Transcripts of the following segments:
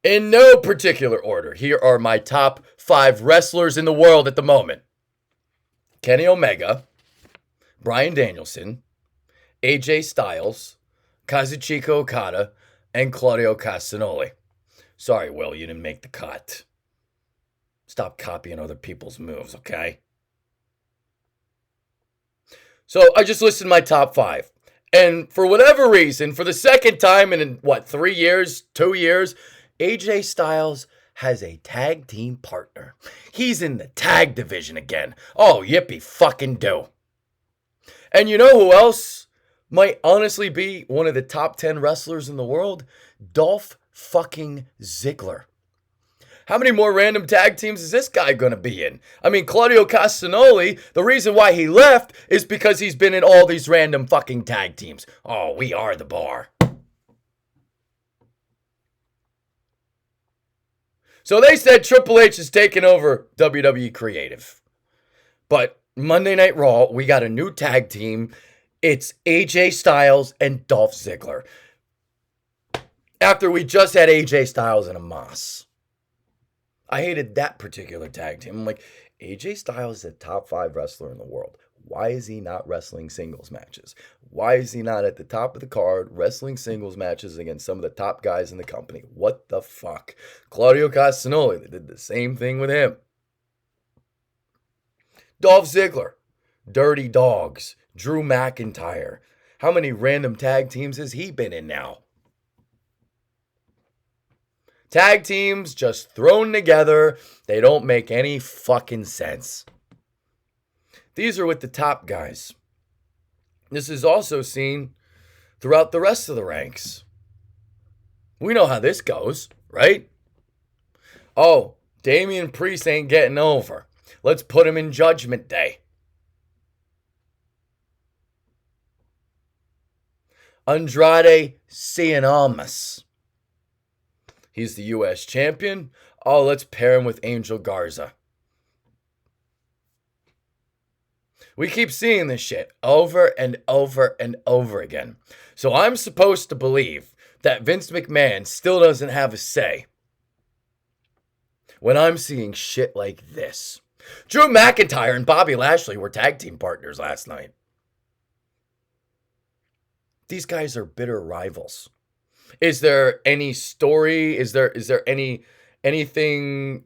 In no particular order, here are my top 5 wrestlers in the world at the moment: Kenny Omega, Bryan Danielson, AJ Styles, Kazuchika Okada, and Claudio Castagnoli. Sorry, Will, you didn't make the cut. Stop copying other people's moves, okay? So I just listed my top 5. And for whatever reason, for the second time in 3 years, 2 years, AJ Styles has a tag team partner. He's in the tag division again. Oh, yippee fucking do. And you know who else might honestly be one of the top 10 wrestlers in the world? Dolph fucking Ziggler. How many more random tag teams is this guy going to be in? I mean, Claudio Castagnoli, the reason why he left is because he's been in all these random fucking tag teams. Oh, we are the bar. So they said Triple H is taking over WWE Creative. But Monday Night Raw, we got a new tag team. It's AJ Styles and Dolph Ziggler. After we just had AJ Styles and Amos. I hated that particular tag team. I'm like, AJ Styles is a top 5 wrestler in the world. Why is he not wrestling singles matches? Why is he not at the top of the card wrestling singles matches against some of the top guys in the company? What the fuck? Claudio Castagnoli, they did the same thing with him. Dolph Ziggler, Dirty Dogs, Drew McIntyre. How many random tag teams has he been in now? Tag teams just thrown together. They don't make any fucking sense. These are with the top guys. This is also seen throughout the rest of the ranks. We know how this goes, right? Oh, Damian Priest ain't getting over. Let's put him in Judgment Day. Andrade Cien Almas. He's the U.S. champion. Oh, let's pair him with Angel Garza. We keep seeing this shit over and over and over again. So I'm supposed to believe that Vince McMahon still doesn't have a say when I'm seeing shit like this. Drew McIntyre and Bobby Lashley were tag team partners last night. These guys are bitter rivals. Is there any story? Is there anything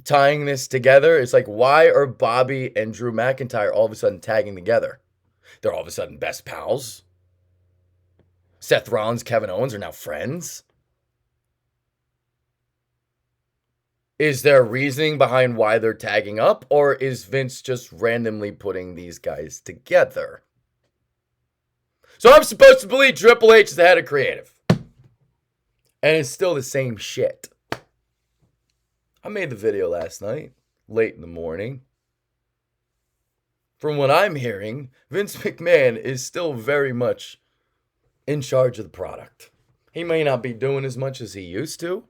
tying this together? It's like, why are Bobby and Drew McIntyre all of a sudden tagging together? They're all of a sudden best pals. Seth Rollins, Kevin Owens are now friends. Is there reasoning behind why they're tagging up? Or is Vince just randomly putting these guys together? So I'm supposed to believe Triple H is the head of creative. And it's still the same shit. I made the video last night, late in the morning. From what I'm hearing, Vince McMahon is still very much in charge of the product. He may not be doing as much as he used to,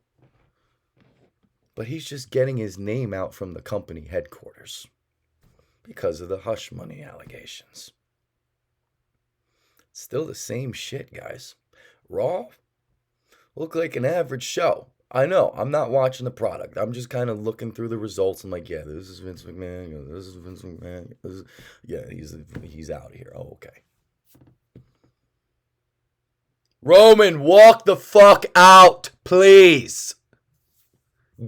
but he's just getting his name out from the company headquarters because of the hush money allegations. It's still the same shit, guys. Raw looked like an average show. I know, I'm not watching the product. I'm just kind of looking through the results. I'm like, yeah, this is Vince McMahon. This is Vince McMahon. He's out of here. Oh, okay. Roman, walk the fuck out, please.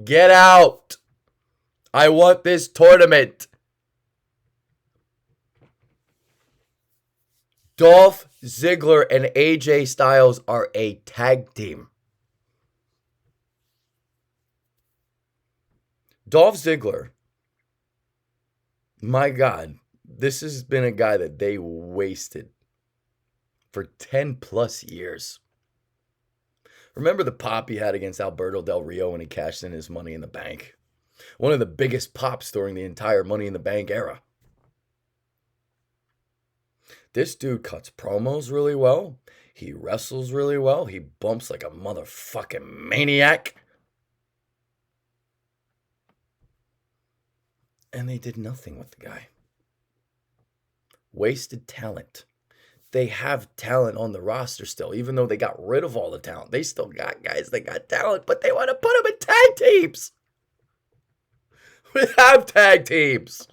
Get out. I want this tournament. Dolph Ziggler and AJ Styles are a tag team. Dolph Ziggler, my God, this has been a guy that they wasted for 10 plus years. Remember the pop he had against Alberto Del Rio when he cashed in his Money in the Bank? One of the biggest pops during the entire Money in the Bank era. This dude cuts promos really well. He wrestles really well. He bumps like a motherfucking maniac. And they did nothing with the guy. Wasted talent. they have talent on the roster still, even though they got rid of all the talent. They still got guys that got talent, but they want to put them in tag teams. We have tag teams.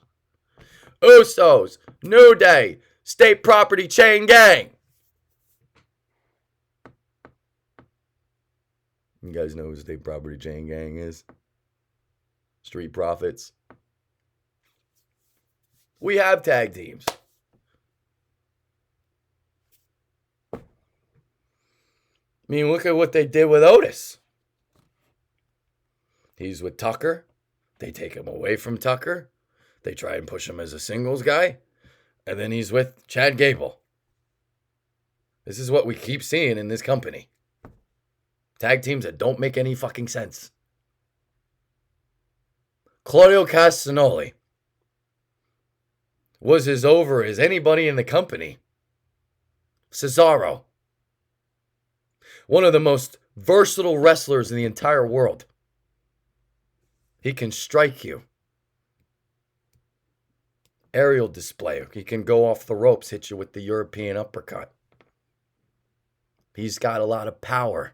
Usos, New Day, State Property Chain Gang. You guys know who State Property Chain Gang is? Street Profits. We have tag teams. I mean, look at what they did with Otis. He's with Tucker. They take him away from Tucker. They try and push him as a singles guy. And then he's with Chad Gable. This is what we keep seeing in this company. Tag teams that don't make any fucking sense. Claudio Castagnoli was as over as anybody in the company. Cesaro. One of the most versatile wrestlers in the entire world. He can strike you. Aerial display. He can go off the ropes, hit you with the European uppercut. He's got a lot of power.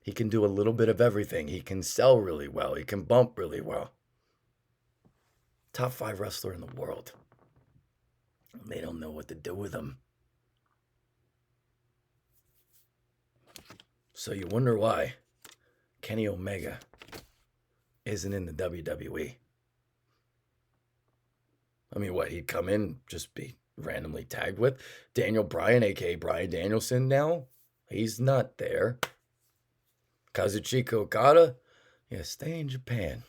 He can do a little bit of everything. He can sell really well. He can bump really well. Top 5 wrestler in the world. They don't know what to do with him. So you wonder why Kenny Omega isn't in the WWE. I mean, what? He'd come in, just be randomly tagged with Daniel Bryan, a.k.a. Bryan Danielson now? He's not there. Kazuchika Okada? Yeah, stay in Japan.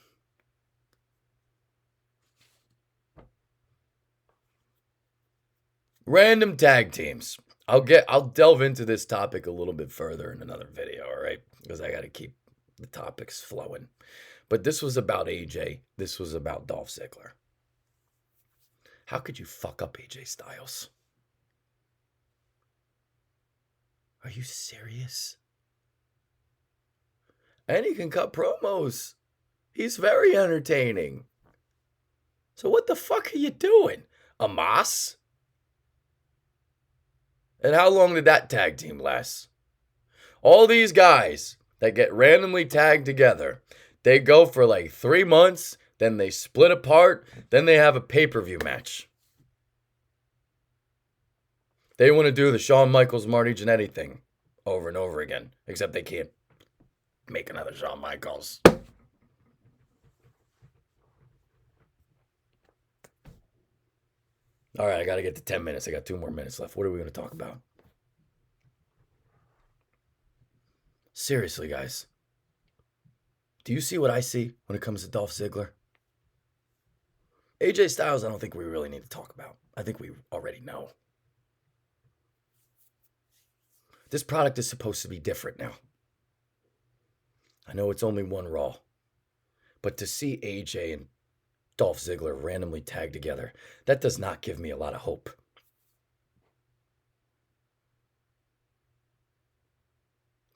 Random tag teams. I'll delve into this topic a little bit further in another video, all right? Because I got to keep the topics flowing. But this was about AJ. This was about Dolph Ziggler. How could you fuck up AJ Styles? Are you serious? And he can cut promos. He's very entertaining. So what the fuck are you doing? Amos? And how long did that tag team last? All these guys that get randomly tagged together, they go for like 3 months, then they split apart, then they have a pay-per-view match. They want to do the Shawn Michaels, Marty Jannetty thing over and over again, except they can't make another Shawn Michaels. All right, I got to get to 10 minutes. I got 2 more minutes left. What are we going to talk about? Seriously, guys. Do you see what I see when it comes to Dolph Ziggler? AJ Styles, I don't think we really need to talk about. I think we already know. This product is supposed to be different now. I know it's only one Raw. But to see AJ and Dolph Ziggler randomly tagged together, that does not give me a lot of hope.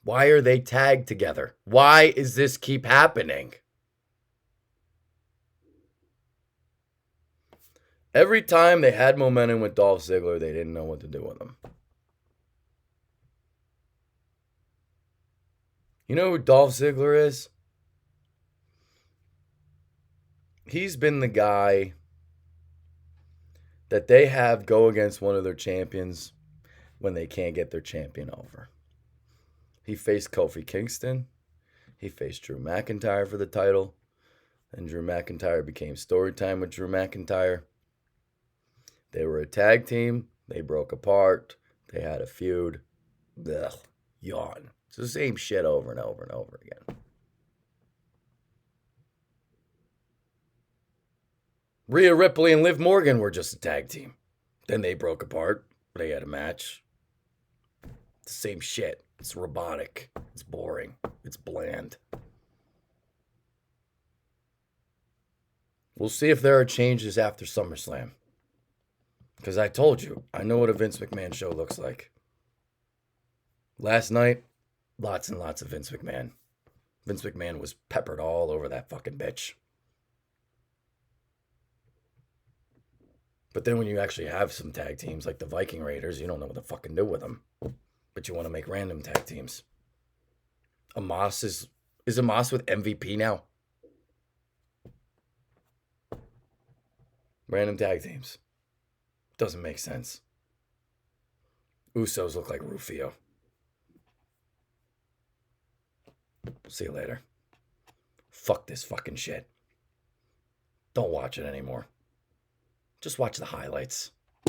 Why are they tagged together? Why is this keep happening? Every time they had momentum with Dolph Ziggler, they didn't know what to do with him. You know who Dolph Ziggler is? He's been the guy that they have go against one of their champions when they can't get their champion over. He faced Kofi Kingston. He faced Drew McIntyre for the title. And Drew McIntyre became story time with Drew McIntyre. They were a tag team. They broke apart. They had a feud. Ugh, yawn. It's the same shit over and over and over again. Rhea Ripley and Liv Morgan were just a tag team. Then they broke apart. They had a match. It's the same shit. It's robotic. It's boring. It's bland. We'll see if there are changes after SummerSlam. Because I told you, I know what a Vince McMahon show looks like. Last night, lots and lots of Vince McMahon. Vince McMahon was peppered all over that fucking bitch. But then when you actually have some tag teams like the Viking Raiders, you don't know what to fucking do with them. But you want to make random tag teams. Amos is Amos with MVP now? Random tag teams. Doesn't make sense. Usos look like Rufio. See you later. Fuck this fucking shit. Don't watch it anymore. Just watch the highlights.